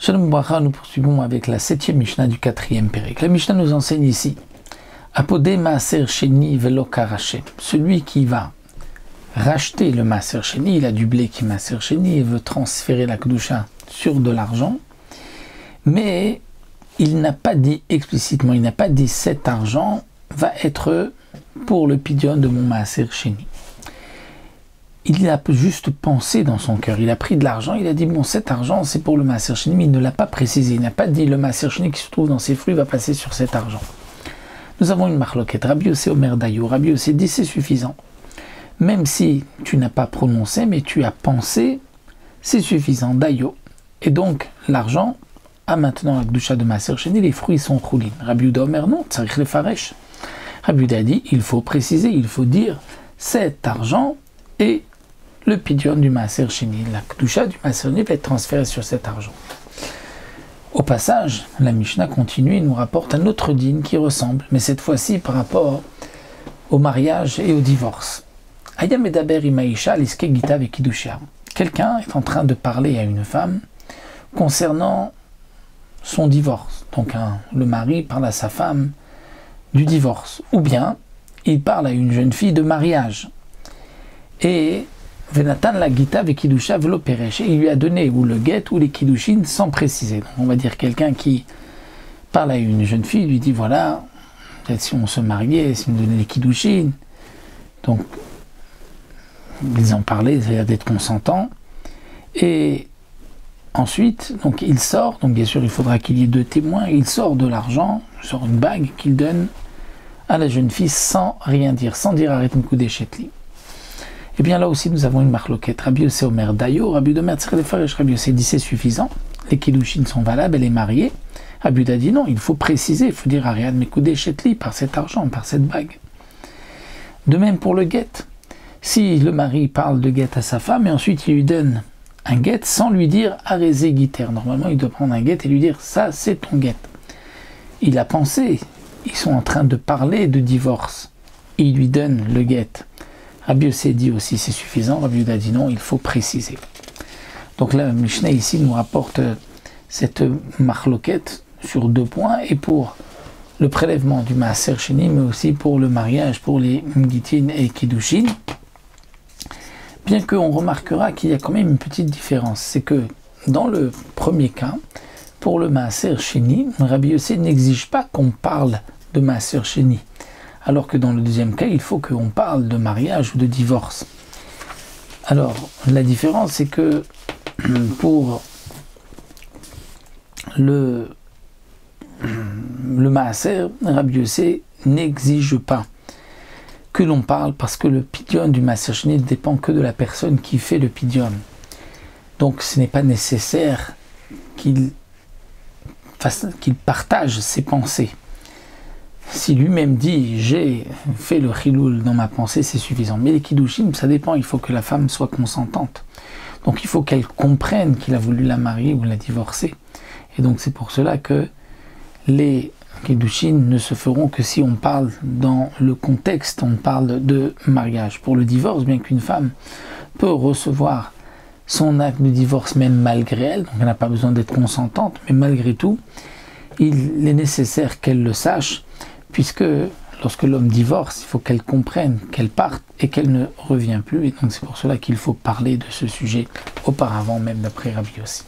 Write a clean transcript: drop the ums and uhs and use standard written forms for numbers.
Shalom Bracha, nous poursuivons avec la 7e Mishnah du 4e Pérek. La Mishnah nous enseigne ici Apodé Maaser Sheni Velo Karaché. Celui qui va racheter le Maaser Sheni, il a du blé qui est Maaser Sheni et veut transférer la Kedusha sur de l'argent, mais il n'a pas dit explicitement, il n'a pas dit cet argent va être pour le pidyon de mon Maaser Sheni. Il a juste pensé dans son cœur, il a pris de l'argent, il a dit bon cet argent c'est pour le Maaser Sheni, mais il ne l'a pas précisé, il n'a pas dit le Maaser Sheni qui se trouve dans ses fruits va passer sur cet argent. Nous avons une marloquette, Rabbi Yossé Omer Dayo, Rabbi Yossé dit c'est suffisant. Même si tu n'as pas prononcé, mais tu as pensé, c'est suffisant, Dayo. Et donc l'argent a maintenant la Kedusha de Maaser Sheni, les fruits sont choulin. Rabbi Yehuda Omer non, tzarich lefaresh. Rabbi Yehuda dit il faut préciser, il faut dire cet argent est le pidyon du Maaser Sheni. La Kedusha du Maaser Sheni va être transférée sur cet argent. Au passage, la Mishnah continue et nous rapporte un autre din qui ressemble, mais cette fois-ci par rapport au mariage et au divorce. Ayam edaber imaisha liske gita vekidushia. Quelqu'un est en train de parler à une femme concernant son divorce. Donc le mari parle à sa femme du divorce. Ou bien il parle à une jeune fille de mariage. Et Venatan la gita vekidusha velo peresh. Il lui a donné ou le guet ou les kiddushin sans préciser. Donc, on va dire quelqu'un qui parle à une jeune fille, lui dit voilà, peut-être si on se mariait, si on me donnait les kiddushin. Donc ils en parlaient, c'est-à-dire d'être consentants. Et ensuite, donc il sort, donc bien sûr il faudra qu'il y ait deux témoins, il sort de l'argent, il sort une bague qu'il donne à la jeune fille sans rien dire, sans dire arrête me couder chetli. Et bien là aussi nous avons une marloquette, Rabbi Yossé Omer Dayo, Rabbi Yehuda Omer tzarich lefaresh, Rabbi Yossé dit c'est suffisant, les kiddushin sont valables, elle est mariée. Rabbi Yehuda dit non, il faut préciser, il faut dire arrête me couder chetli par cet argent, par cette bague. De même pour le guet. Si le mari parle de guet à sa femme et ensuite il lui donne un guet sans lui dire arrêtez guiter, normalement il doit prendre un guet et lui dire ça c'est ton guet. Il a pensé, ils sont en train de parler de divorce, il lui donne le guet. Rabbi Yossé dit aussi c'est suffisant, Rabbi Yehuda dit non, il faut préciser. Donc là Mishnah ici nous rapporte cette marloquette sur deux points, et pour le prélèvement du Maaser Sheni, mais aussi pour le mariage, pour les Gitin et Kiddushin. Bien qu'on remarquera qu'il y a quand même une petite différence, c'est que dans le premier cas, pour le Maaser Sheni, Rabbi Yossé n'exige pas qu'on parle de Maaser Sheni, alors que dans le deuxième cas, il faut qu'on parle de mariage ou de divorce. Alors, la différence, c'est que pour le Maaser, Rabbi Yossé n'exige pas que l'on parle, parce que le pidyon du Maaser Sheni ne dépend que de la personne qui fait le pidyon. Donc ce n'est pas nécessaire qu'il partage ses pensées. Si lui-même dit j'ai fait le chiloul dans ma pensée, c'est suffisant. Mais les kiddushin, ça dépend, il faut que la femme soit consentante. Donc il faut qu'elle comprenne qu'il a voulu la marier ou la divorcer. Et donc c'est pour cela que les kiddushin ne se feront que si on parle dans le contexte, on parle de mariage. Pour le divorce, bien qu'une femme peut recevoir son acte de divorce même malgré elle, donc elle n'a pas besoin d'être consentante, mais malgré tout, il est nécessaire qu'elle le sache, puisque lorsque l'homme divorce, il faut qu'elle comprenne qu'elle parte et qu'elle ne revient plus. Et donc c'est pour cela qu'il faut parler de ce sujet auparavant, même d'après Rabbi Yossé.